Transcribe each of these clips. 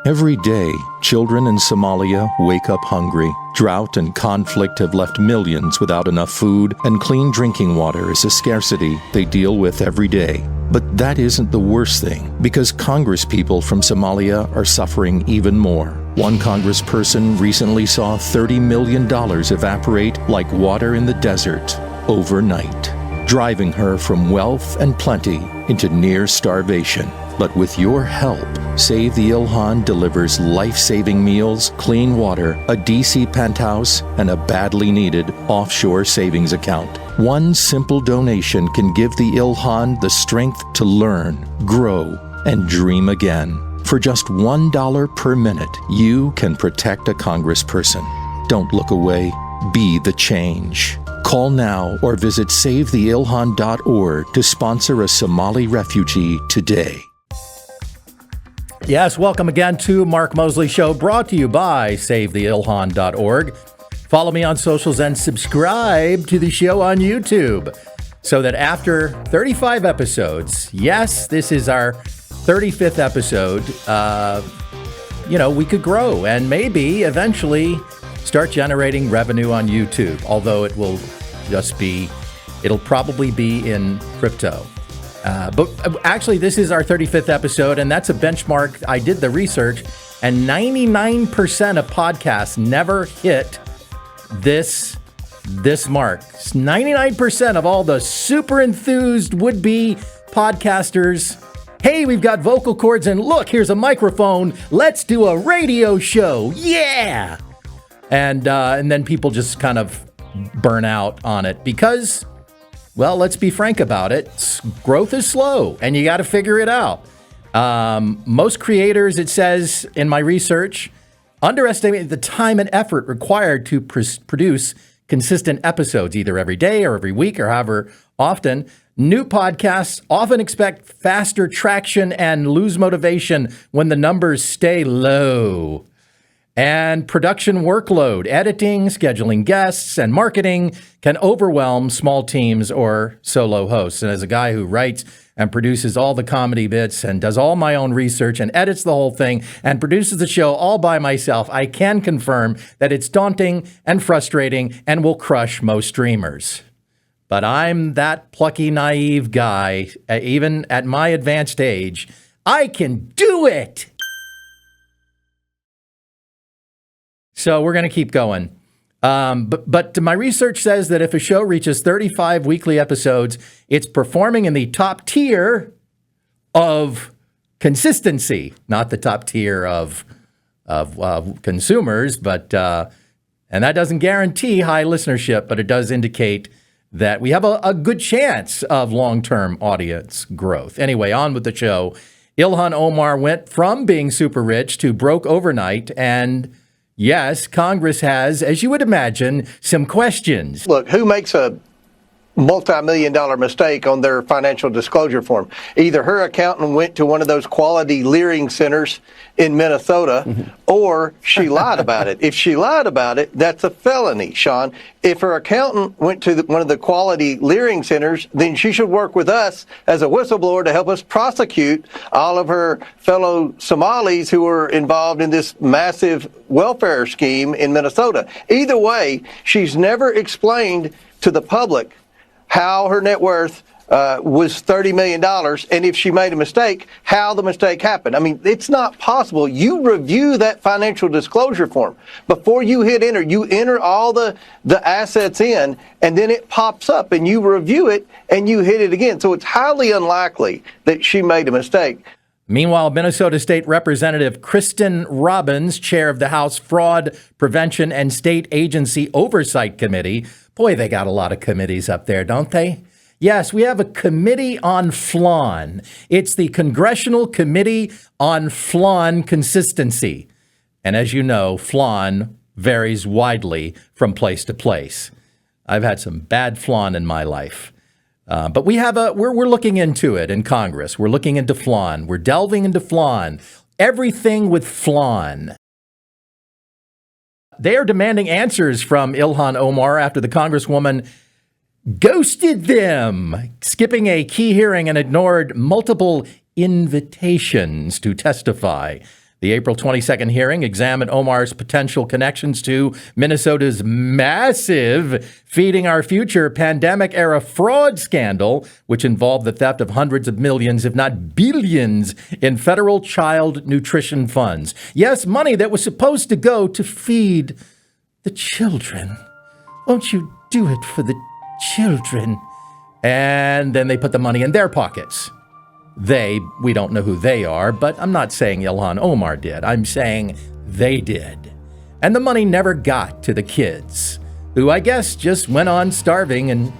Every day, children in Somalia wake up hungry. Drought and conflict have left millions without enough food, and clean drinking water is a scarcity they deal with every day. But that isn't the worst thing, because congresspeople from Somalia are suffering even more. One congressperson recently saw $30 million evaporate like water in the desert overnight, driving her from wealth and plenty into near starvation. But with your help, Save the Ilhan delivers life-saving meals, clean water, a DC penthouse, and a badly needed offshore savings account. One simple donation can give the Ilhan the strength to learn, grow, and dream again. For just $1 per minute, you can protect a congressperson. Don't look away. Be the change. Call now or visit SaveTheIlhan.org to sponsor a Somali refugee today. Yes, welcome again to Mark Moseley Show, brought to you by SaveTheIlhan.org. Follow me on socials and subscribe to the show on YouTube so that after 35 episodes, yes, this is our 35th episode, we could grow and maybe eventually start generating revenue on YouTube, although it'll probably be in crypto. But actually, this is our 35th episode, and that's a benchmark. I did the research, and 99% of podcasts never hit this mark. 99% of all the super enthused would-be podcasters. Hey, we've got vocal cords, and look, here's a microphone. Let's do a radio show. Yeah! And then people just kind of burn out on it because, well, let's be frank about it. Growth is slow, and you got to figure it out. Most creators, it says in my research, underestimate the time and effort required to produce consistent episodes, either every day or every week or however often. New podcasts often expect faster traction and lose motivation when the numbers stay low. And production workload, editing, scheduling guests, and marketing can overwhelm small teams or solo hosts. And as a guy who writes and produces all the comedy bits and does all my own research and edits the whole thing and produces the show all by myself, I can confirm that it's daunting and frustrating and will crush most streamers. But I'm that plucky, naive guy, even at my advanced age, I can do it! So we're going to keep going. But my research says that if a show reaches 35 weekly episodes, it's performing in the top tier of consistency, not the top tier of consumers, but and that doesn't guarantee high listenership, but it does indicate that we have a good chance of long-term audience growth. Anyway, on with the show. Ilhan Omar went from being super rich to broke overnight, and yes, Congress has, as you would imagine, some questions. Look, who makes a multi-million-dollar mistake on their financial disclosure form? Either her accountant went to one of those quality Leering centers in Minnesota, or she lied about it. If she lied about it, that's a felony, Sean. If her accountant went to one of the quality Leering centers, then she should work with us as a whistleblower to help us prosecute all of her fellow Somalis who were involved in this massive welfare scheme in Minnesota. Either way, she's never explained to the public how her net worth was $30 million, and if she made a mistake, how the mistake happened. I mean, it's not possible. You review that financial disclosure form. Before you hit enter, you enter all the assets in, and then it pops up, and you review it, and you hit it again. So it's highly unlikely that she made a mistake. Meanwhile, Minnesota State Representative Kristen Robbins, chair of the House Fraud Prevention and State Agency Oversight Committee. Boy, they got a lot of committees up there, don't they? Yes, we have a committee on flan. It's the Congressional Committee on Flan Consistency. And as you know, flan varies widely from place to place. I've had some bad flan in my life. But we're looking into it in Congress. We're looking into flan. We're delving into flan. Everything with flan. They are demanding answers from Ilhan Omar after the Congresswoman ghosted them, skipping a key hearing and ignored multiple invitations to testify. The April 22nd hearing examined Omar's potential connections to Minnesota's massive Feeding Our Future pandemic-era fraud scandal, which involved the theft of hundreds of millions, if not billions, in federal child nutrition funds. Yes, money that was supposed to go to feed the children. Won't you do it for the children? And then they put the money in their pockets. We don't know who they are, but I'm not saying Ilhan Omar did. I'm saying they did. And the money never got to the kids, who I guess just went on starving and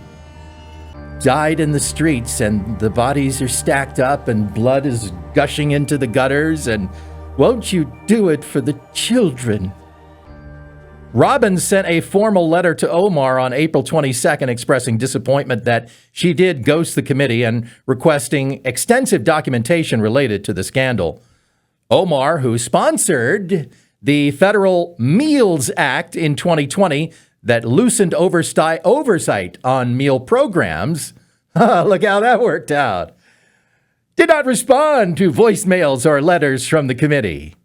died in the streets, and the bodies are stacked up and blood is gushing into the gutters, and won't you do it for the children? Robbins sent a formal letter to Omar on April 22nd expressing disappointment that she did ghost the committee and requesting extensive documentation related to the scandal. Omar, who sponsored the Federal Meals Act in 2020 that loosened oversight on meal programs, look how that worked out, did not respond to voicemails or letters from the committee.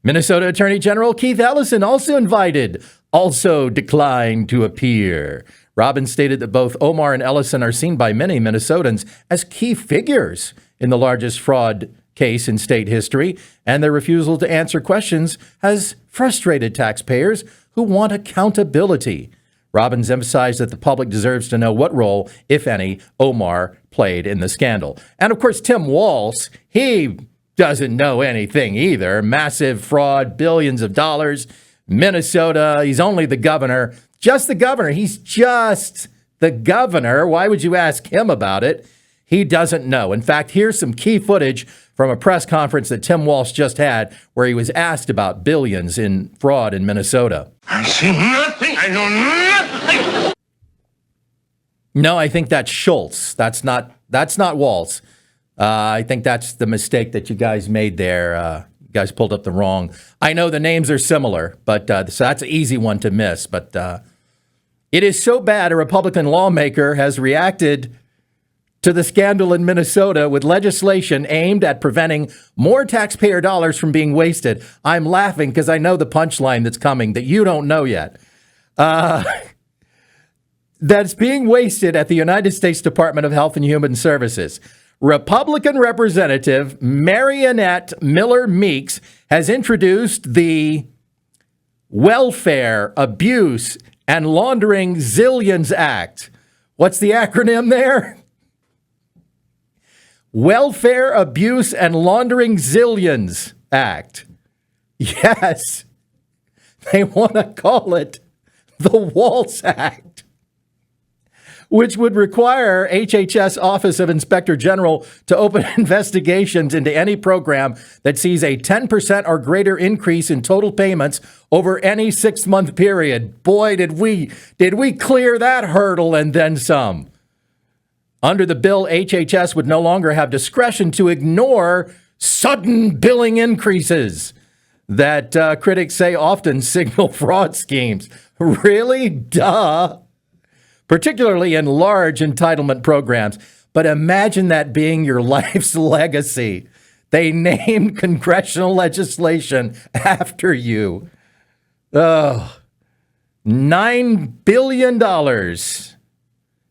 Minnesota Attorney General Keith Ellison also declined to appear. Robbins stated that both Omar and Ellison are seen by many Minnesotans as key figures in the largest fraud case in state history, and their refusal to answer questions has frustrated taxpayers who want accountability. Robbins emphasized that the public deserves to know what role, if any, Omar played in the scandal. And of course, Tim Walz, he doesn't know anything either. Massive fraud, billions of dollars. Minnesota, he's only the governor. Just the governor. He's just the governor. Why would you ask him about it? He doesn't know. In fact, here's some key footage from a press conference that Tim Walz just had where he was asked about billions in fraud in Minnesota. I see nothing. I know nothing. No, I think that's Schultz. That's not Walz. I think that's the mistake that you guys made there. You guys pulled up the wrong. I know the names are similar, but so that's an easy one to miss. But it is so bad a Republican lawmaker has reacted to the scandal in Minnesota with legislation aimed at preventing more taxpayer dollars from being wasted. I'm laughing because I know the punchline that's coming that you don't know yet. That's being wasted at the United States Department of Health and Human Services. Republican Representative Marionette Miller Meeks has introduced the Welfare, Abuse, and Laundering Zillions Act. What's the acronym there? Welfare, Abuse, and Laundering Zillions Act. Yes, they want to call it the Waltz Act, which would require HHS Office of Inspector General to open investigations into any program that sees a 10% or greater increase in total payments over any 6-month period. Boy, did we clear that hurdle and then some. Under the bill, HHS would no longer have discretion to ignore sudden billing increases that critics say often signal fraud schemes. Really? Duh. Particularly in large entitlement programs. But imagine that being your life's legacy. They named congressional legislation after you. Oh, $9 billion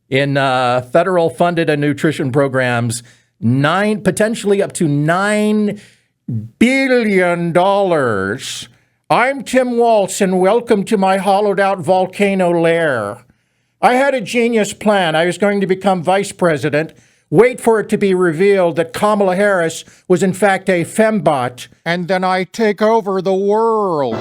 in federal funded nutrition programs, potentially up to $9 billion. I'm Tim Waltz, and welcome to my hollowed out volcano lair. I had a genius plan. I was going to become vice president, wait for it to be revealed that Kamala Harris was in fact a fembot, and then I take over the world.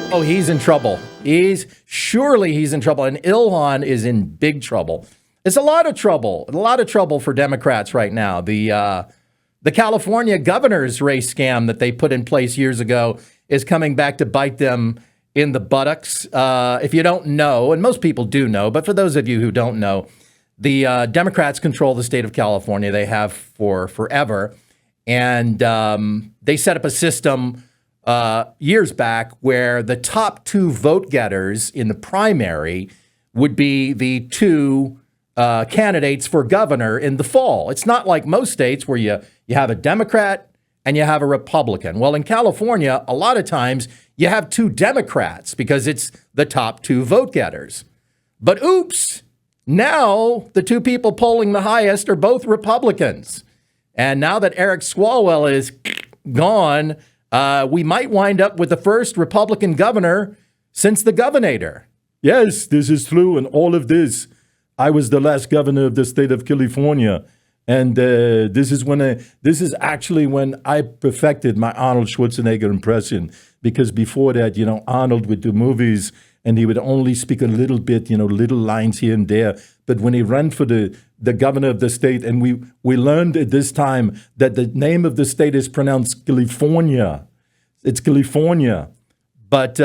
Oh, he's in trouble. He's in trouble. And Ilhan is in big trouble. It's a lot of trouble for Democrats right now. The California governor's race scam that they put in place years ago is coming back to bite them in the buttocks. If you don't know, and most people do know, but for those of you who don't know, the Democrats control the state of California. They have for forever. And they set up a system years back where the top 2 vote getters in the primary would be the 2 candidates for governor in the fall. It's not like most states where you have a Democrat and you have a Republican. Well, in California, a lot of times you have two Democrats because it's the top two vote getters. But oops, now the two people polling the highest are both Republicans. And now that Eric Swalwell is gone, we might wind up with the first Republican governor since the governor. Yes, this is true. And all of this, I was the last governor of the state of California. And this is actually when I perfected my Arnold Schwarzenegger impression. Because before that, Arnold would do movies and he would only speak a little bit, little lines here and there. But when he ran for the governor of the state, and we learned at this time that the name of the state is pronounced California. It's California. But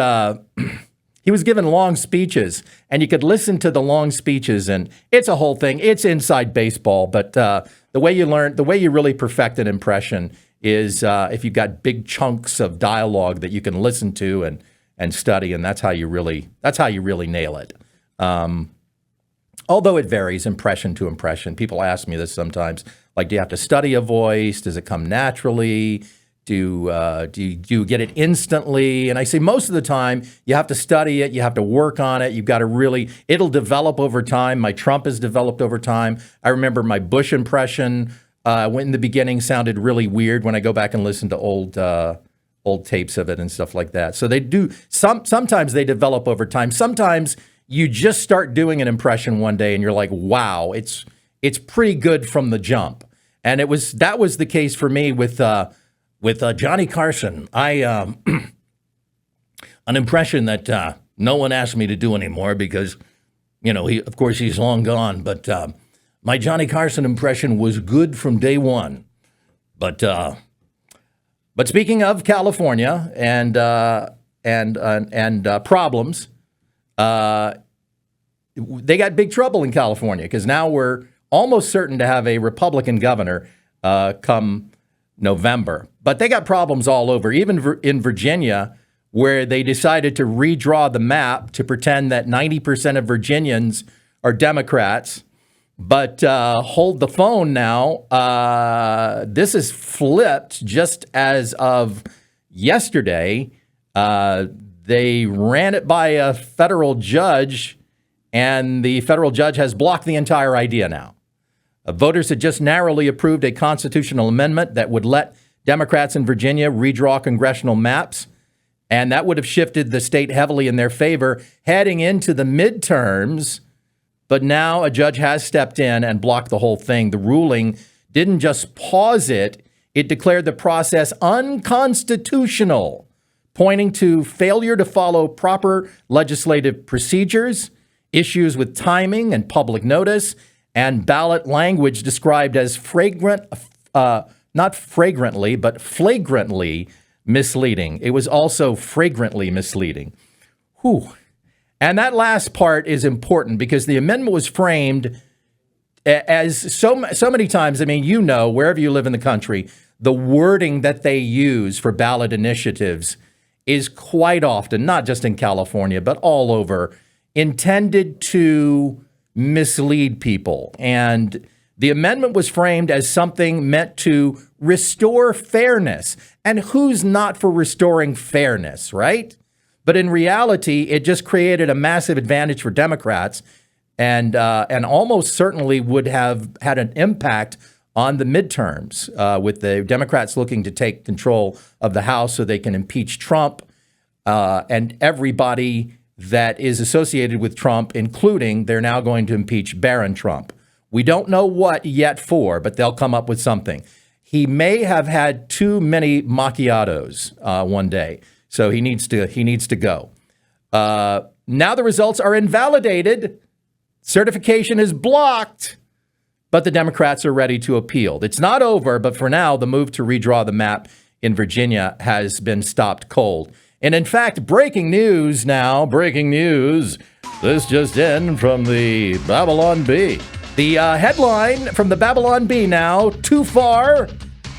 he was given long speeches, and you could listen to the long speeches, and it's a whole thing. It's inside baseball, but the way you really perfect an impression is if you've got big chunks of dialogue that you can listen to and study, and that's how you really nail it. Although it varies impression to impression. People ask me this sometimes, like, do you have to study a voice? Does it come naturally? Do you get it instantly? And I say most of the time you have to study it, you have to work on it, you've got to it'll develop over time. My Trump has developed over time. I remember my Bush impression in the beginning sounded really weird when I go back and listen to old tapes of it and stuff like that. So they do, sometimes they develop over time. Sometimes you just start doing an impression one day and you're like, wow, it's pretty good from the jump. And that was the case for me with Johnny Carson. An impression that no one asked me to do anymore because, of course he's long gone. But my Johnny Carson impression was good from day one. But speaking of California and problems, they got big trouble in California because now we're almost certain to have a Republican governor come November. But they got problems all over, even in Virginia, where they decided to redraw the map to pretend that 90% of Virginians are Democrats. But hold the phone now. This is flipped just as of yesterday. They ran it by a federal judge, and the federal judge has blocked the entire idea now. Voters had just narrowly approved a constitutional amendment that would let Democrats in Virginia redraw congressional maps, and that would have shifted the state heavily in their favor heading into the midterms. But now a judge has stepped in and blocked the whole thing. The ruling didn't just pause it, it declared the process unconstitutional, pointing to failure to follow proper legislative procedures, issues with timing and public notice, and ballot language described as not fragrantly, but flagrantly misleading. It was also fragrantly misleading. Whew. And that last part is important because the amendment was framed as so many times. I mean, wherever you live in the country, the wording that they use for ballot initiatives is quite often, not just in California, but all over, intended to mislead people. And the amendment was framed as something meant to restore fairness. And who's not for restoring fairness, right? But in reality, it just created a massive advantage for Democrats and almost certainly would have had an impact on the midterms with the Democrats looking to take control of the House so they can impeach Trump and everybody that is associated with Trump, including they're now going to impeach Barron Trump. We don't know what yet for, but they'll come up with something. He may have had too many macchiatos one day, so he needs to go. Now the results are invalidated. Certification is blocked, but the Democrats are ready to appeal. It's not over, but for now, the move to redraw the map in Virginia has been stopped cold. And in fact, breaking news. This just in from the Babylon Bee. The headline from the Babylon Bee now, too far.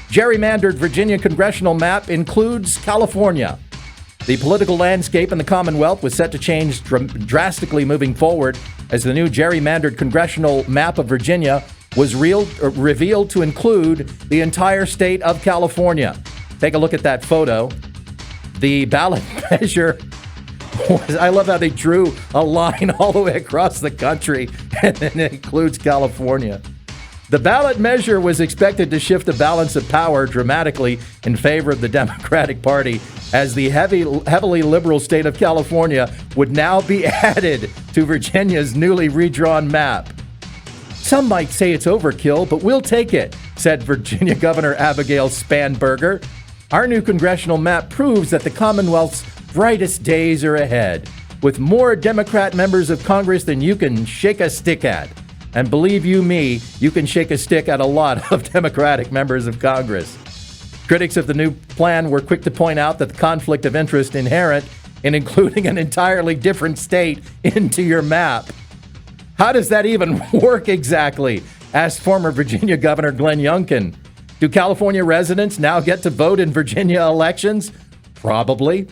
Gerrymandered Virginia congressional map includes California. The political landscape in the Commonwealth was set to change drastically moving forward as the new gerrymandered congressional map of Virginia was revealed to include the entire state of California. Take a look at that photo. The ballot measure was, I love how they drew a line all the way across the country, and then it includes California. The ballot measure was expected to shift the balance of power dramatically in favor of the Democratic Party, as the heavily liberal state of California would now be added to Virginia's newly redrawn map. Some might say it's overkill, but we'll take it, said Virginia Governor Abigail Spanberger. Our new congressional map proves that the Commonwealth's brightest days are ahead, with more Democrat members of Congress than you can shake a stick at. And believe you me, you can shake a stick at a lot of Democratic members of Congress. Critics of the new plan were quick to point out that the conflict of interest inherent in including an entirely different state into your map. How does that even work exactly? Asked former Virginia Governor Glenn Youngkin. Do California residents now get to vote in Virginia elections? Probably.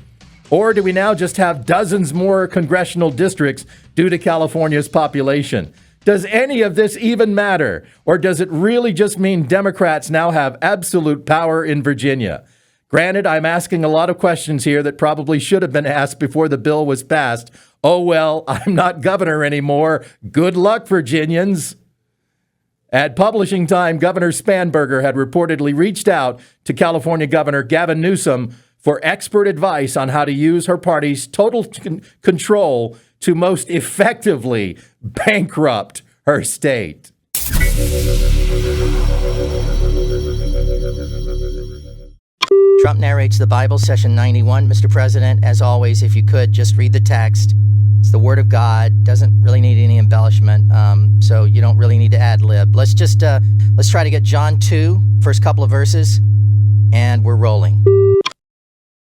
Or do we now just have dozens more congressional districts due to California's population? Does any of this even matter? Or does it really just mean Democrats now have absolute power in Virginia? Granted, I'm asking a lot of questions here that probably should have been asked before the bill was passed. Oh, well, I'm not governor anymore. Good luck, Virginians. At publishing time, Governor Spanberger had reportedly reached out to California Governor Gavin Newsom for expert advice on how to use her party's total control to most effectively bankrupt her state. Trump narrates the Bible, session 91. Mr. President, as always, if you could, just read the text. It's the Word of God. Doesn't really need any embellishment, so you don't really need to ad-lib. Let's try to get John 2, first couple of verses, and we're rolling.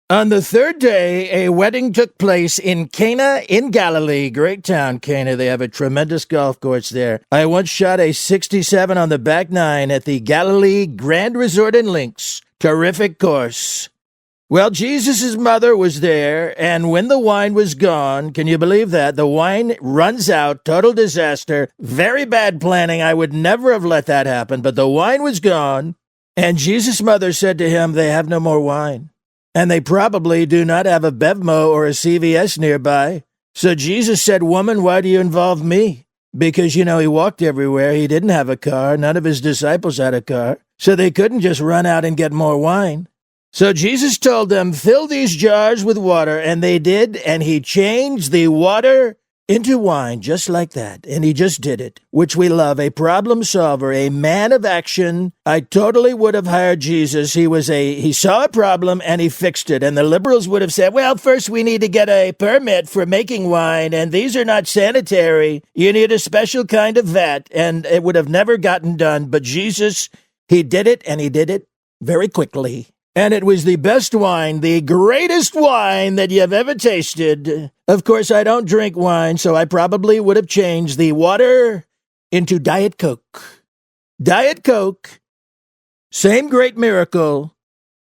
On the third day, a wedding took place in Cana in Galilee. Great town, Cana. They have a tremendous golf course there. I once shot a 67 on the back nine at the Galilee Grand Resort and Links. Terrific course. Well, Jesus' mother was there, and when the wine was gone, can you believe that? The wine runs out, total disaster, very bad planning. I would never have let that happen, but the wine was gone, and Jesus' mother said to him, they have no more wine. And they probably do not have a Bevmo or a CVS nearby. So Jesus said, woman, why do you involve me? Because, he walked everywhere. He didn't have a car. None of his disciples had a car. So they couldn't just run out and get more wine. So Jesus told them, fill these jars with water. And they did. And he changed the water into wine just like that. And he just did it, which we love. A problem solver, a man of action. I totally would have hired Jesus. He saw a problem and he fixed it. And the liberals would have said, well, first we need to get a permit for making wine. And these are not sanitary. You need a special kind of vat. And it would have never gotten done. But Jesus, he did it, and he did it very quickly. And it was the best wine, the greatest wine that you've ever tasted. Of course, I don't drink wine, so I probably would have changed the water into Diet Coke. Diet Coke, same great miracle,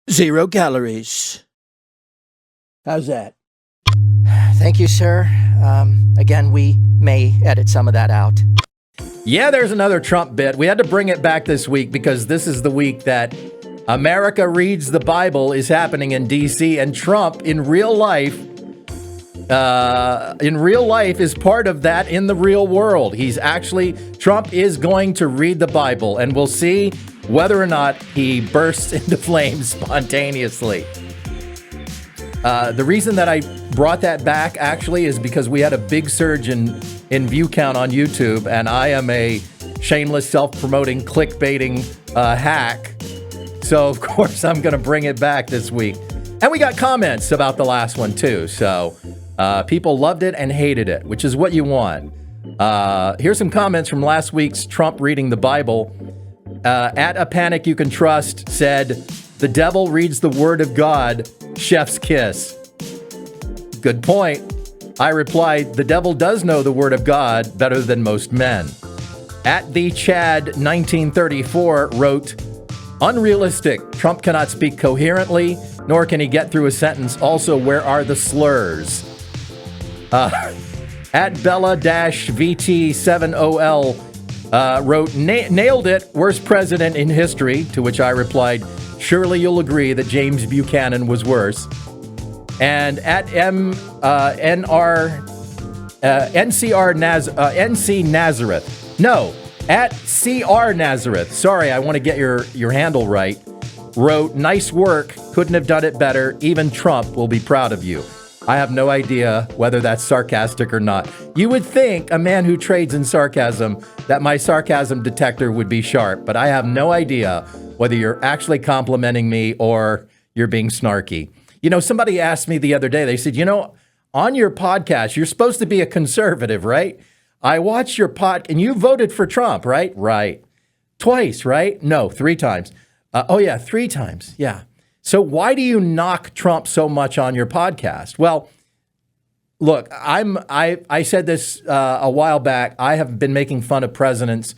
0 calories. How's that? Thank you, sir. Again, we may edit some of that out. Yeah, there's another Trump bit. We had to bring it back this week because this is the week that America Reads the Bible is happening in D.C., and Trump in real life is part of that in the real world. Trump is going to read the Bible, and we'll see whether or not he bursts into flames spontaneously. The reason that I brought that back actually is because we had a big surge in view count on YouTube, and I am a shameless self-promoting clickbaiting hack. So, of course, I'm going to bring it back this week. And we got comments about the last one, too. So, people loved it and hated it, which is what you want. Here's some comments from last week's Trump reading the Bible. At A Panic You Can Trust said, the devil reads the word of God, chef's kiss. Good point. I replied, the devil does know the word of God better than most men. At the Chad 1934 wrote, unrealistic. Trump cannot speak coherently, nor can he get through a sentence. Also, where are the slurs? At Bella-VT7OL wrote, nailed it, worst president in history, to which I replied, surely you'll agree that James Buchanan was worse. And at NC Nazareth. No, at CR Nazareth. Sorry, I want to get your handle right. Wrote, nice work. Couldn't have done it better. Even Trump will be proud of you. I have no idea whether that's sarcastic or not. You would think a man who trades in sarcasm that my sarcasm detector would be sharp, but I have no idea whether you're actually complimenting me or you're being snarky. You know, somebody asked me the other day, they said, on your podcast, you're supposed to be a conservative, right? I watched your and you voted for Trump, right? Right. Twice, right? No, 3 times. 3 times. Yeah. So why do you knock Trump so much on your podcast? Well, look, I said this a while back. I have been making fun of presidents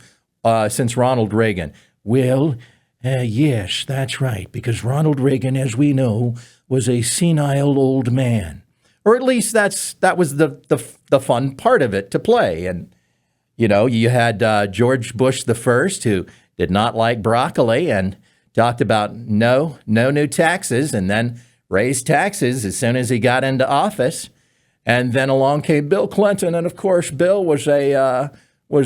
since Ronald Reagan. Well, yes, that's right, because Ronald Reagan, as we know, was a senile old man. Or at least that was the fun part of it to play. And, you had George Bush the first, who did not like broccoli and talked about no new taxes, and then raised taxes as soon as he got into office. And then along came Bill Clinton, and of course Bill was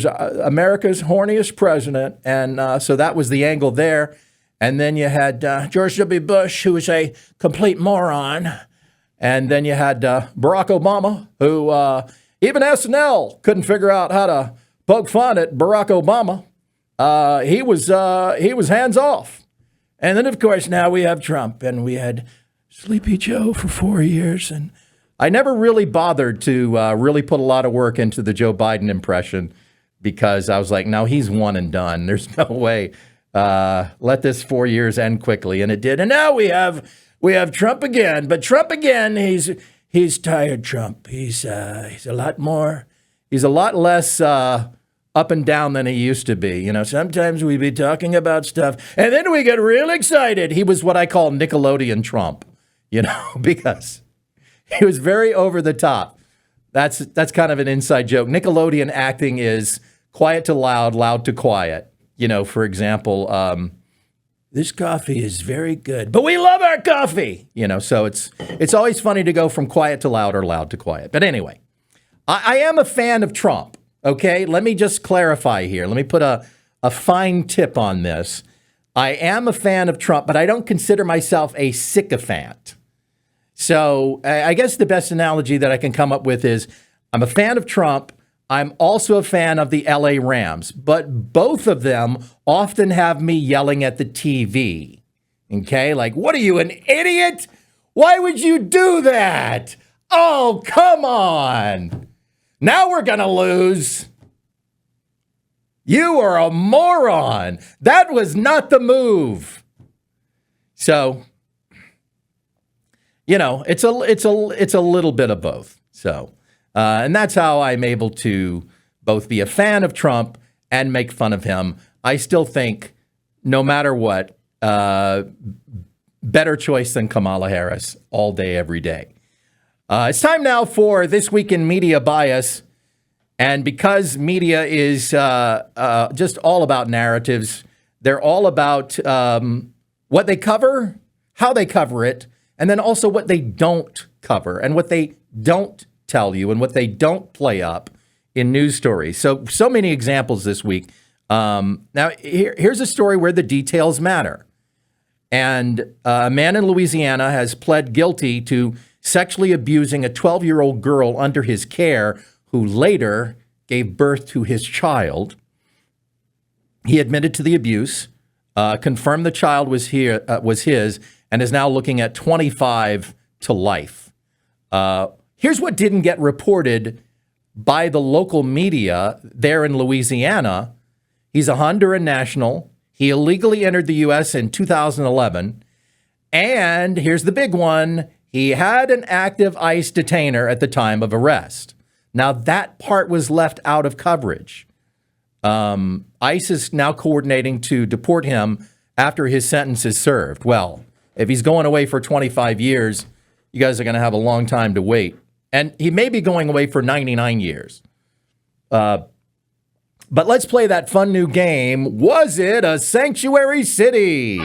America's horniest president, and so that was the angle there. And then you had George W. Bush, who was a complete moron, and then you had Barack Obama, who even SNL couldn't figure out how to poke fun at Barack Obama. He was hands off. And then, of course, now we have Trump, and we had Sleepy Joe for 4 years. And I never really bothered to really put a lot of work into the Joe Biden impression, because I was like, no, he's one and done. There's no way. Let this 4 years end quickly. And it did. And now we have Trump again. But Trump again, he's tired Trump. He's a lot less up and down than he used to be. Sometimes we'd be talking about stuff and then we get real excited. He was what I call Nickelodeon Trump, because he was very over the top. That's kind of an inside joke. Nickelodeon acting is quiet to loud, loud to quiet. For example, this coffee is very good, but we love our coffee. So it's always funny to go from quiet to loud or loud to quiet. But anyway, I am a fan of Trump. Okay, let me just clarify here. Let me put a fine tip on this. I am a fan of Trump, but I don't consider myself a sycophant. So I guess the best analogy that I can come up with is I'm a fan of Trump. I'm also a fan of the LA Rams, but both of them often have me yelling at the TV. Okay, like, what are you, an idiot? Why would you do that? Oh, come on. Now we're going to lose. You are a moron. That was not the move. So, it's a little bit of both. So, and that's how I'm able to both be a fan of Trump and make fun of him. I still think, no matter what, better choice than Kamala Harris all day, every day. It's time now for This Week in Media Bias. And because media is just all about narratives, they're all about what they cover, how they cover it, and then also what they don't cover and what they don't tell you and what they don't play up in news stories. So many examples this week. Now, here's a story where the details matter. And a man in Louisiana has pled guilty to sexually abusing a 12-year-old girl under his care, who later gave birth to his child. He admitted to the abuse, confirmed the child was his, and is now looking at 25 to life. Here's what didn't get reported by the local media there in Louisiana. He's a Honduran national. He illegally entered the U.S. in 2011. And here's the big one. He had an active ICE detainer at the time of arrest. Now, that part was left out of coverage. ICE is now coordinating to deport him after his sentence is served. Well, if he's going away for 25 years, you guys are going to have a long time to wait And he may be going away for 99 years. But let's play that fun new game. Was it a sanctuary city?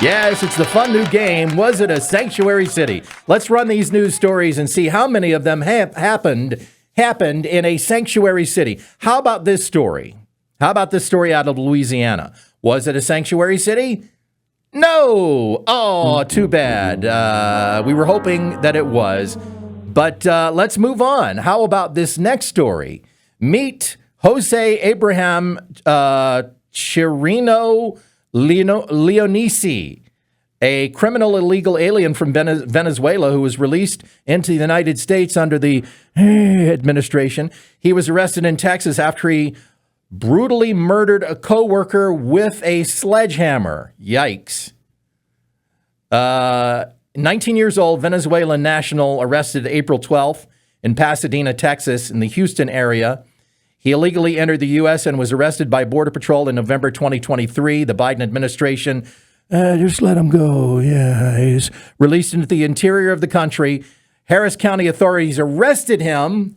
Yes, it's the fun new game. Was it a sanctuary city? Let's run these news stories and see how many of them happened in a sanctuary city. How about this story? How about this story out of Louisiana? Was it a sanctuary city? No. Oh, too bad. We were hoping that it was. But let's move on. How about this next story? Meet Jose Abraham Chirino Leonisi, a criminal illegal alien from Venezuela who was released into the United States under the administration. He was arrested in Texas after he brutally murdered a coworker with a sledgehammer. Yikes. 19 years old, Venezuelan national, arrested April 12th in Pasadena, Texas, in the Houston area. He illegally entered the U.S. and was arrested by Border Patrol in November 2023. The Biden administration, just let him go. Yeah, he's released into the interior of the country. Harris County authorities arrested him.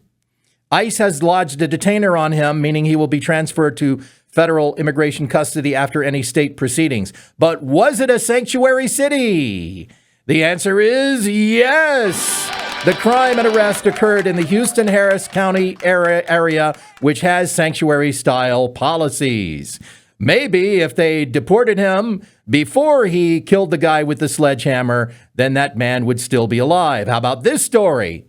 ICE has lodged a detainer on him, meaning he will be transferred to federal immigration custody after any state proceedings. But was it a sanctuary city? The answer is yes. The crime and arrest occurred in the Houston-Harris County area, which has sanctuary-style policies. Maybe if they deported him before he killed the guy with the sledgehammer, then that man would still be alive. How about this story?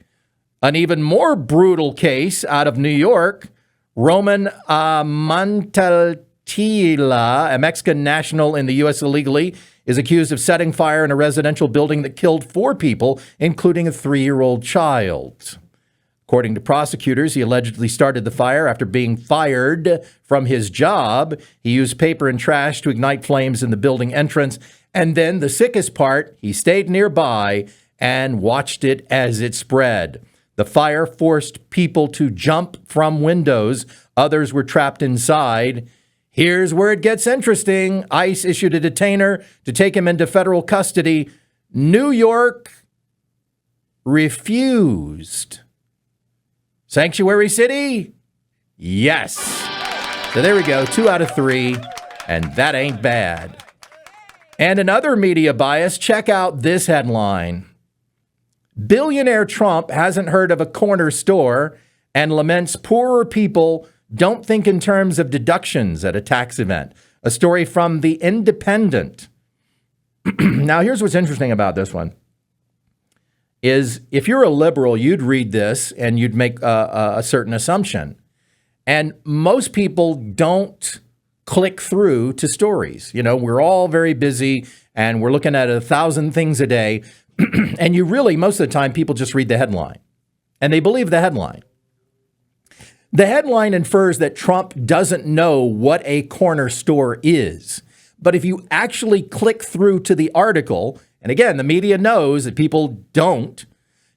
An even more brutal case out of New York. Roman Montaltila, a Mexican national in the U.S. illegally, is accused of setting fire in a residential building that killed 4 people, including a 3-year-old child. According to prosecutors, he allegedly started the fire after being fired from his job. He used paper and trash to ignite flames in the building entrance. And then the sickest part, he stayed nearby and watched it as it spread. The fire forced people to jump from windows. Others were trapped inside. Here's where it gets interesting. ICE issued a detainer to take him into federal custody. New York refused. Sanctuary city? Yes. So there we go, 2 out of 3, and that ain't bad. And another media bias, check out this headline. Billionaire Trump hasn't heard of a corner store and laments poorer people don't think in terms of deductions at a tax event. A story from The Independent. Now, here's what's interesting about this one. Is if you're a liberal, you'd read this and you'd make a certain assumption. And most people don't click through to stories. You know, we're all very busy and we're looking at 1,000 things a day. And you really, most of the time, people just read the headline and they believe the headline. The headline infers that Trump doesn't know what a corner store is. But if you actually click through to the article, and again, the media knows that people don't,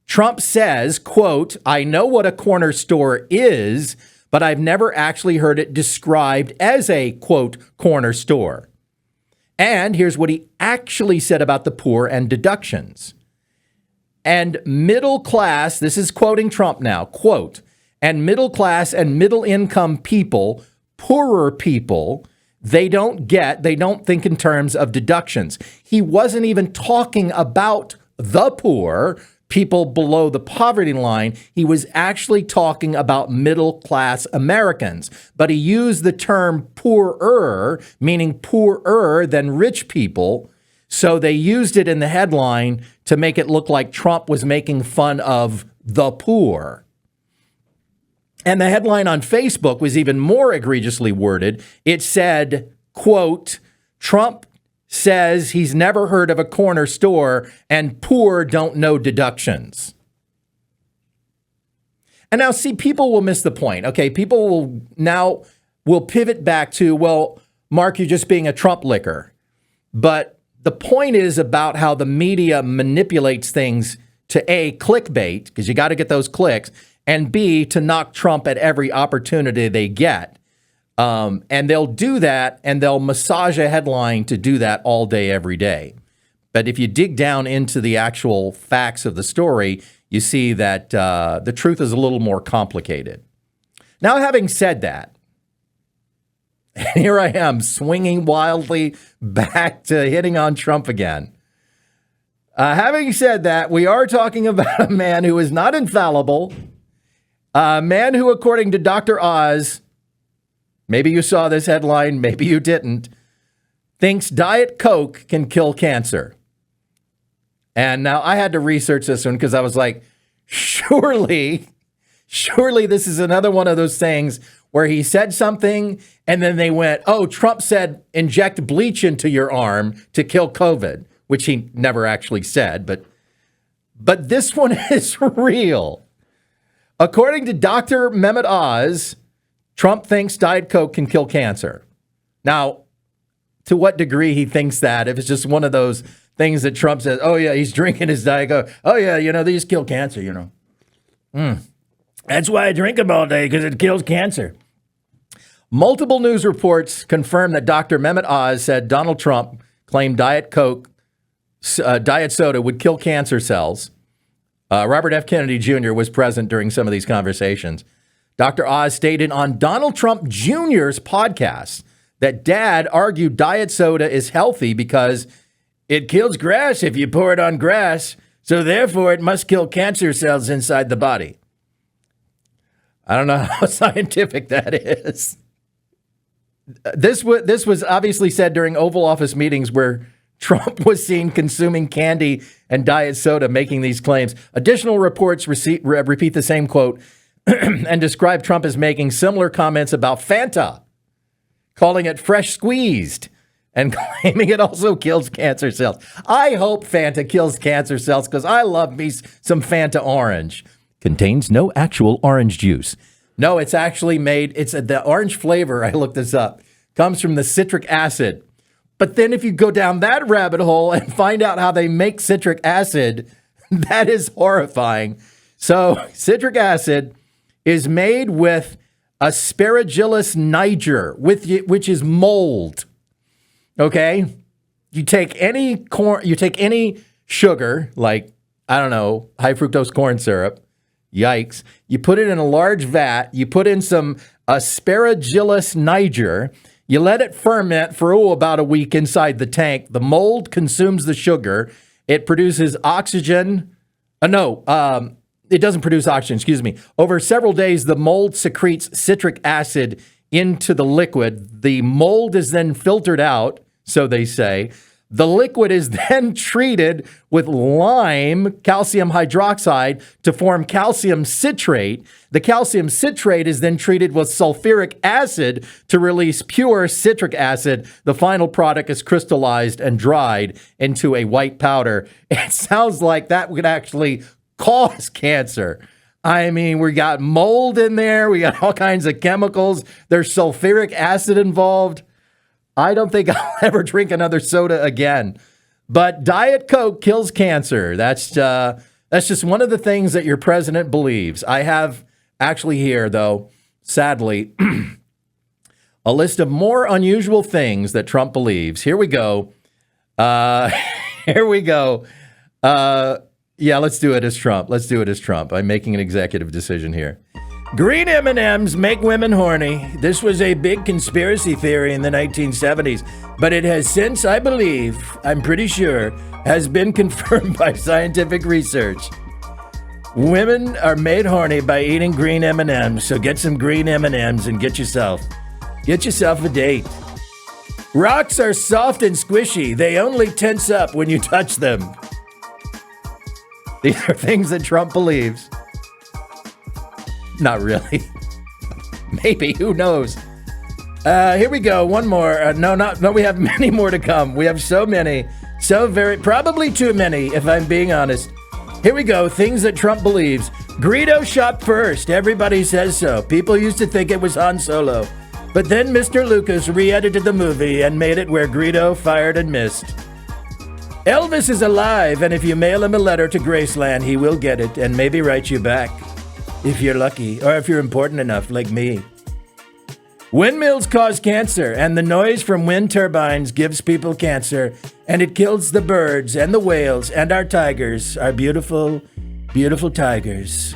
Trump says, quote, I know what a corner store is, but I've never actually heard it described as a, quote, corner store. And here's what he actually said about the poor and deductions. And middle class, this is quoting Trump now, quote, and middle class and middle income people, poorer people, they don't think in terms of deductions. He wasn't even talking about the poor, people below the poverty line. He was actually talking about middle class Americans. But he used the term poorer, meaning poorer than rich people. So they used it in the headline to make it look like Trump was making fun of the poor. And the headline on Facebook was even more egregiously worded. It said, quote, Trump says he's never heard of a corner store and poor don't know deductions. And now, see, people will miss the point. Okay, people will pivot back to, well, Mark, you're just being a Trump licker. But the point is about how the media manipulates things to A, clickbait, because you got to get those clicks, and B, to knock Trump at every opportunity they get. And they'll do that, and they'll massage a headline to do that all day, every day. But if you dig down into the actual facts of the story, you see that the truth is a little more complicated. Now, having said that, here I am swinging wildly back to hitting on Trump again. Having said that, we are talking about a man who is not infallible, a man who, according to Dr. Oz, maybe you saw this headline, maybe you didn't, thinks Diet Coke can kill cancer. And now I had to research this one because I was like, surely this is another one of those things where he said something and then they went, oh, Trump said inject bleach into your arm to kill COVID, which he never actually said. But this one is real. According to Dr. Mehmet Oz, Trump thinks Diet Coke can kill cancer. Now, to what degree he thinks that, if it's just one of those things that Trump says, oh, yeah, he's drinking his Diet Coke. Oh, yeah, these kill cancer, That's why I drink them all day, because it kills cancer. Multiple news reports confirm that Dr. Mehmet Oz said Donald Trump claimed Diet Coke, diet soda would kill cancer cells. Robert F. Kennedy Jr. was present during some of these conversations. Dr. Oz stated on Donald Trump Jr.'s podcast that Dad argued diet soda is healthy because it kills grass if you pour it on grass, so therefore it must kill cancer cells inside the body. I don't know how scientific that is. This was obviously said during Oval Office meetings where Trump was seen consuming candy and diet soda, making these claims. Additional reports repeat the same quote and describe Trump as making similar comments about Fanta, calling it fresh squeezed, and claiming it also kills cancer cells. I hope Fanta kills cancer cells because I love me some Fanta orange. Contains no actual orange juice. No, it's actually made, the orange flavor, I looked this up, comes from the citric acid. But then if you go down that rabbit hole and find out how they make citric acid, that is horrifying. So citric acid is made with Aspergillus niger, which is mold. Okay? You take any sugar, like, I don't know, high fructose corn syrup. Yikes. You put it in a large vat. You put in some Aspergillus niger. You let it ferment for about a week inside the tank. The mold consumes the sugar. It produces oxygen. It doesn't produce oxygen, excuse me. Over several days, the mold secretes citric acid into the liquid. The mold is then filtered out, so they say. The liquid is then treated with lime calcium hydroxide to form calcium citrate. The calcium citrate is then treated with sulfuric acid to release pure citric acid. The final product is crystallized and dried into a white powder. It sounds like that would actually cause cancer. I mean, we got mold in there. We got all kinds of chemicals. There's sulfuric acid involved. I don't think I'll ever drink another soda again. But Diet Coke kills cancer. That's just one of the things that your president believes. I have actually here, though, sadly, a list of more unusual things that Trump believes. Here we go. Here we go. Yeah, let's do it as Trump. I'm making an executive decision here. Green M&Ms make women horny. This was a big conspiracy theory in the 1970s, but it has since, I'm pretty sure, has been confirmed by scientific research. Women are made horny by eating green M&Ms, so get some green M&Ms and get yourself a date. Rocks are soft and squishy. They only tense up when you touch them. These are things that Trump believes. Not really. Maybe. Who knows? Here we go. One more. No, we have many more to come. We have so many. Probably too many, if I'm being honest. Here we go. Things that Trump believes. Greedo shot first. Everybody says so. People used to think it was Han Solo. But then Mr. Lucas re-edited the movie and made it where Greedo fired and missed. Elvis is alive, and if you mail him a letter to Graceland, he will get it and maybe write you back. If you're lucky, or if you're important enough, like me. Windmills cause cancer, and the noise from wind turbines gives people cancer, and it kills the birds and the whales and our tigers, our beautiful, beautiful tigers.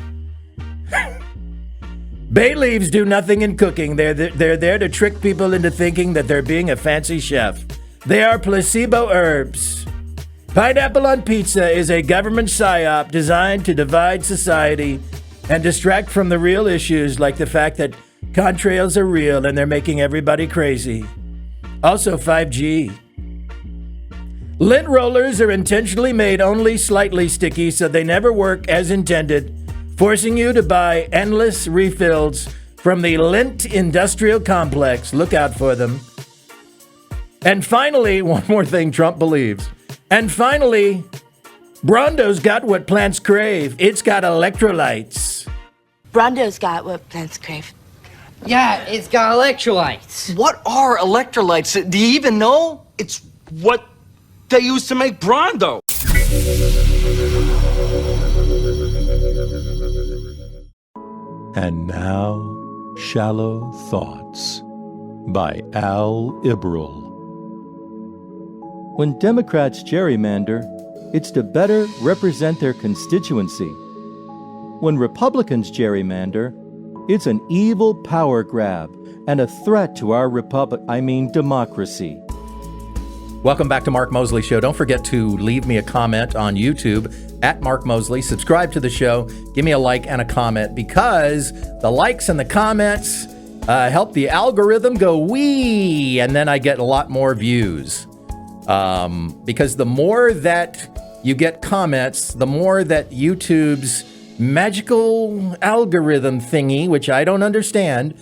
Bay leaves do nothing in cooking. They're there to trick people into thinking that they're being a fancy chef. They are placebo herbs. Pineapple on pizza is a government psyop designed to divide society and distract from the real issues, like the fact that contrails are real and they're making everybody crazy. Also 5G. Lint rollers are intentionally made only slightly sticky so they never work as intended, forcing you to buy endless refills from the lint industrial complex. Look out for them. And finally, one more thing Trump believes. And finally, Brondo's got what plants crave. It's got electrolytes. Brondo's got what plants crave. Yeah, it's got electrolytes. What are electrolytes? Do you even know? It's what they use to make Brondo. And now, Shallow Thoughts by Al Ibril. When Democrats gerrymander, it's to better represent their constituency. When Republicans gerrymander, it's an evil power grab and a threat to our democracy. Welcome back to Mark Moseley Show. Don't forget to leave me a comment on YouTube at Mark Moseley. Subscribe to the show. Give me a like and a comment, because the likes and the comments help the algorithm go wee, and then I get a lot more views. Because the more that you get comments, the more that YouTube's magical algorithm thingy, which I don't understand,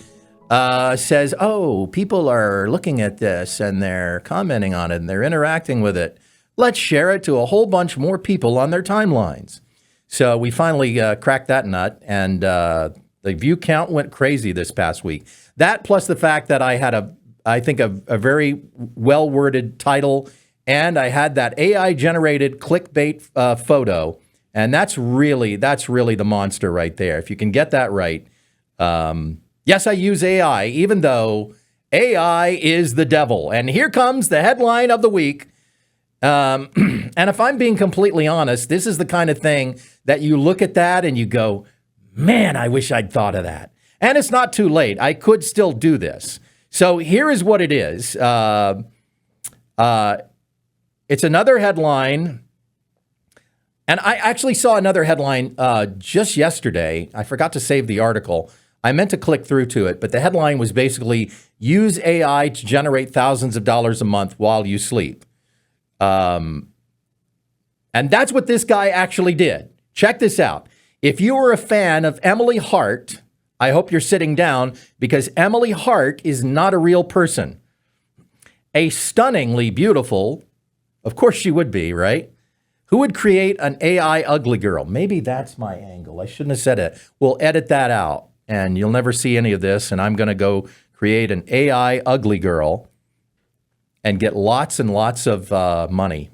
says, oh, people are looking at this and they're commenting on it and they're interacting with it. Let's share it to a whole bunch more people on their timelines. So we finally cracked that nut, and the view count went crazy this past week. That plus the fact that I had I think a very well-worded title, and I had that AI-generated clickbait photo, and that's really the monster right there. If you can get that right. Yes, I use AI, even though AI is the devil. And here comes the headline of the week. And if I'm being completely honest, this is the kind of thing that you look at that and you go, man, I wish I'd thought of that. And it's not too late. I could still do this. So here is what it is. It's another headline. And I actually saw another headline just yesterday. I forgot to save the article. I meant to click through to it, but the headline was basically, use AI to generate thousands of dollars a month while you sleep. And that's what this guy actually did. Check this out. If you are a fan of Emily Hart, I hope you're sitting down, because Emily Hart is not a real person. A stunningly beautiful, of course she would be, right? Who would create an AI ugly girl? Maybe that's my angle. I shouldn't have said it. We'll edit that out, and you'll never see any of this, and I'm going to go create an AI ugly girl and get lots and lots of money.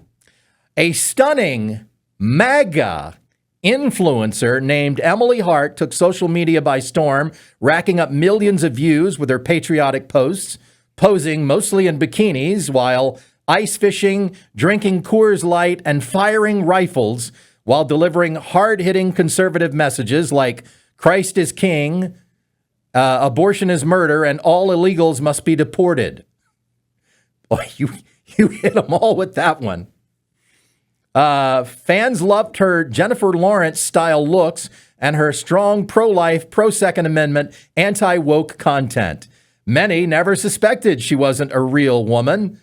A stunning MAGA influencer named Emily Hart took social media by storm, racking up millions of views with her patriotic posts, posing mostly in bikinis while ice fishing, drinking Coors Light, and firing rifles while delivering hard-hitting conservative messages like Christ is king, abortion is murder, and all illegals must be deported. Oh, you hit them all with that one. Fans loved her Jennifer Lawrence-style looks and her strong pro-life, pro-Second Amendment, anti-woke content. Many never suspected she wasn't a real woman.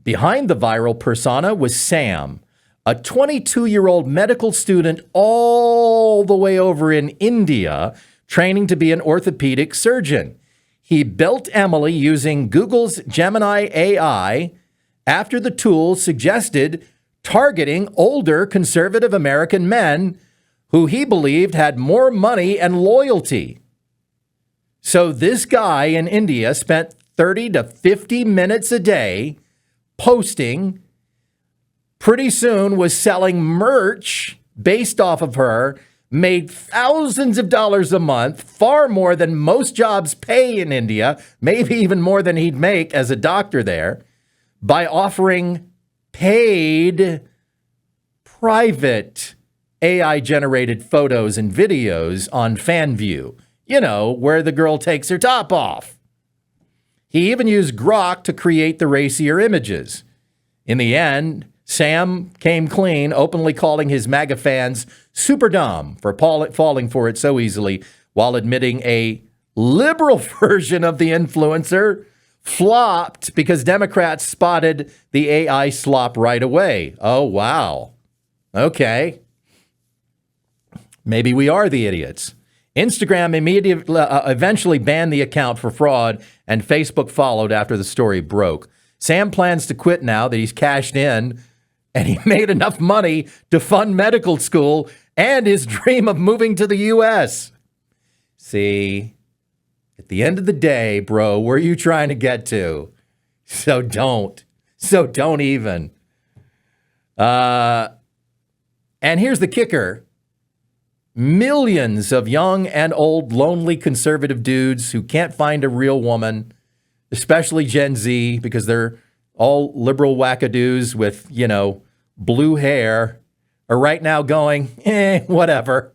Behind the viral persona was Sam, a 22-year-old medical student all the way over in India, training to be an orthopedic surgeon. He built Emily using Google's Gemini AI after the tool suggested targeting older conservative American men who he believed had more money and loyalty. So this guy in India spent 30 to 50 minutes a day posting, pretty soon was selling merch based off of her, made thousands of dollars a month, far more than most jobs pay in India, maybe even more than he'd make as a doctor there, by offering paid private AI-generated photos and videos on FanView, where the girl takes her top off. He even used Grok to create the racier images. In the end, Sam came clean, openly calling his MAGA fans super dumb for falling for it so easily, while admitting a liberal version of the influencer flopped because Democrats spotted the AI slop right away. Oh, wow. Okay. Maybe we are the idiots. Instagram eventually banned the account for fraud, and Facebook followed after the story broke. Sam plans to quit now that he's cashed in and he made enough money to fund medical school and his dream of moving to the U.S. See, at the end of the day, bro, where are you trying to get to? So don't even. And here's the kicker. Millions of young and old, lonely conservative dudes who can't find a real woman, especially Gen Z, because they're all liberal wackadoos with, blue hair, are right now going, whatever.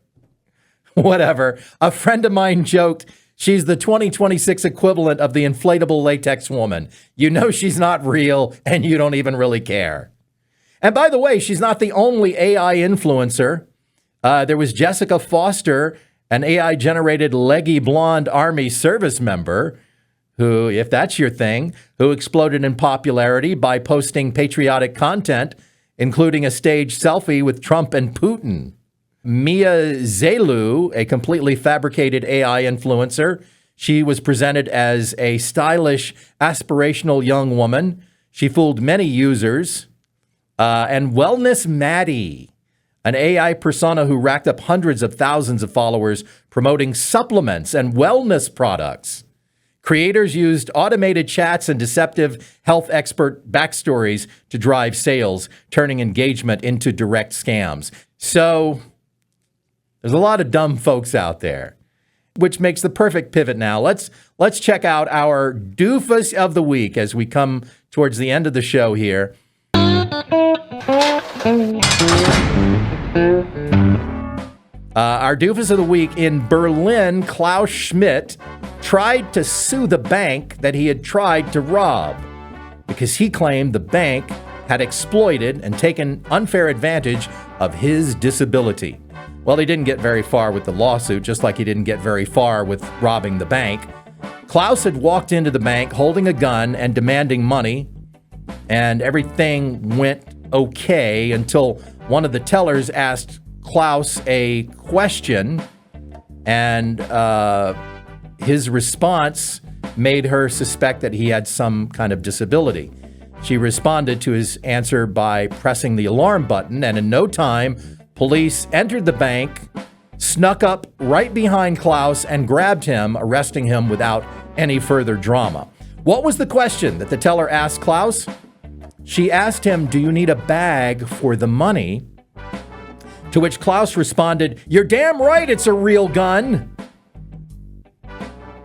A friend of mine joked, she's the 2026 equivalent of the inflatable latex woman. You know she's not real, and you don't even really care. And by the way, she's not the only AI influencer. There was Jessica Foster, an AI-generated leggy blonde Army service member who, if that's your thing, who exploded in popularity by posting patriotic content, including a staged selfie with Trump and Putin. Mia Zelu, a completely fabricated AI influencer, she was presented as a stylish, aspirational young woman. She fooled many users. And Wellness Maddie, an AI persona who racked up hundreds of thousands of followers promoting supplements and wellness products. Creators used automated chats and deceptive health expert backstories to drive sales, turning engagement into direct scams. So there's a lot of dumb folks out there, which makes the perfect pivot now. Let's check out our doofus of the week as we come towards the end of the show here. Our doofus of the week: in Berlin, Klaus Schmidt tried to sue the bank that he had tried to rob because he claimed the bank had exploited and taken unfair advantage of his disability. Well, he didn't get very far with the lawsuit, just like he didn't get very far with robbing the bank. Klaus had walked into the bank holding a gun and demanding money, and everything went okay until one of the tellers asked Klaus a question, and his response made her suspect that he had some kind of disability. She responded to his answer by pressing the alarm button, and in no time, police entered the bank, snuck up right behind Klaus, and grabbed him, arresting him without any further drama. What was the question that the teller asked Klaus? She asked him, "Do you need a bag for the money?" To which Klaus responded, "You're damn right it's a real gun."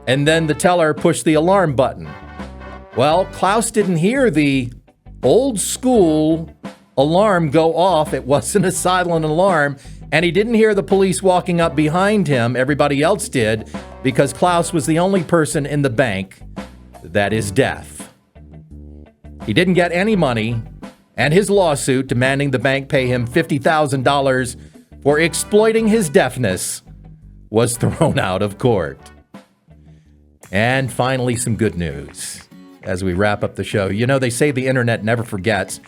And then the teller pushed the alarm button. Well, Klaus didn't hear the old school alarm go off. It wasn't a silent alarm. And he didn't hear the police walking up behind him. Everybody else did, because Klaus was the only person in the bank that is deaf. He didn't get any money, and his lawsuit demanding the bank pay him $50,000 for exploiting his deafness was thrown out of court. And finally, some good news as we wrap up the show. You know, they say the internet never forgets,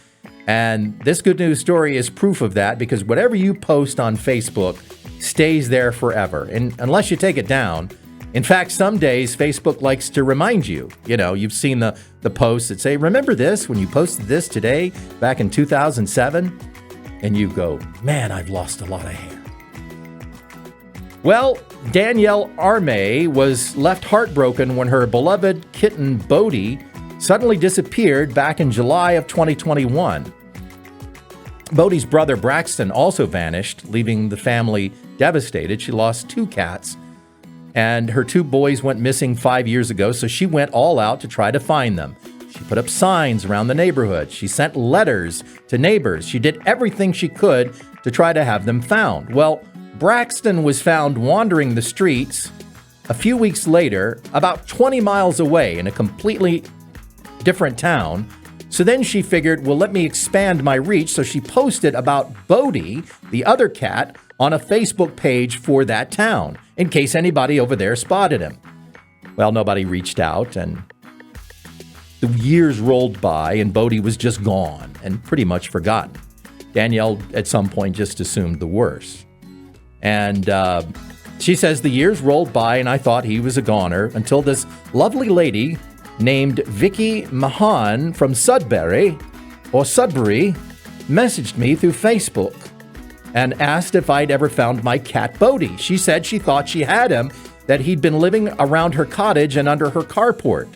and this good news story is proof of that, because whatever you post on Facebook stays there forever, and unless you take it down. In fact, some days Facebook likes to remind you. You know, you've seen the posts that say, "Remember this when you posted this today back in 2007? And you go, "Man, I've lost a lot of hair." Well, Danielle Arme was left heartbroken when her beloved kitten Bodhi suddenly disappeared back in July of 2021. Bodhi's brother Braxton also vanished, leaving the family devastated. She lost 2 cats, and her 2 boys went missing 5 years ago, so she went all out to try to find them. She put up signs around the neighborhood. She sent letters to neighbors. She did everything she could to try to have them found. Well, Braxton was found wandering the streets a few weeks later, about 20 miles away in a completely different town. So then she figured, well, let me expand my reach. So she posted about Bodie, the other cat, on a Facebook page for that town, in case anybody over there spotted him. Well, nobody reached out, and the years rolled by, and Bodie was just gone and pretty much forgotten. Danielle, at some point, just assumed the worst. And she says the years rolled by, and I thought he was a goner until this lovely lady named Vicky Mahan from Sudbury messaged me through Facebook and asked if I'd ever found my cat Bodie. She said she thought she had him, that he'd been living around her cottage and under her carport.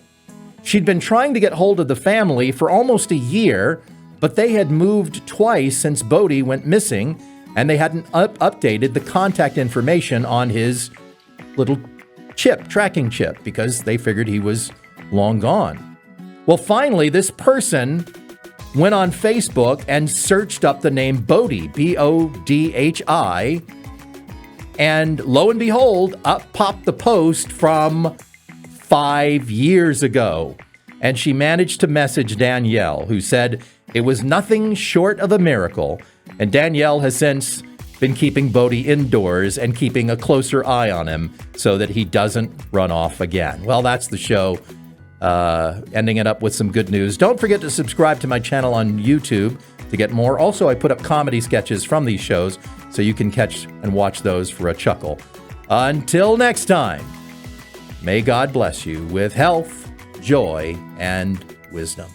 She'd been trying to get hold of the family for almost a year, but they had moved twice since Bodie went missing, and they hadn't updated the contact information on his little tracking chip, because they figured he was long gone. Well, finally, this person went on Facebook and searched up the name Bodhi, Bodhi, and lo and behold, up popped the post from 5 years ago. And she managed to message Danielle, who said it was nothing short of a miracle. And Danielle has since been keeping Bodhi indoors and keeping a closer eye on him so that he doesn't run off again. Well, that's the show. Ending it up with some good news. Don't forget to subscribe to my channel on YouTube to get more. Also, I put up comedy sketches from these shows, so you can catch and watch those for a chuckle. Until next time, may God bless you with health, joy, and wisdom.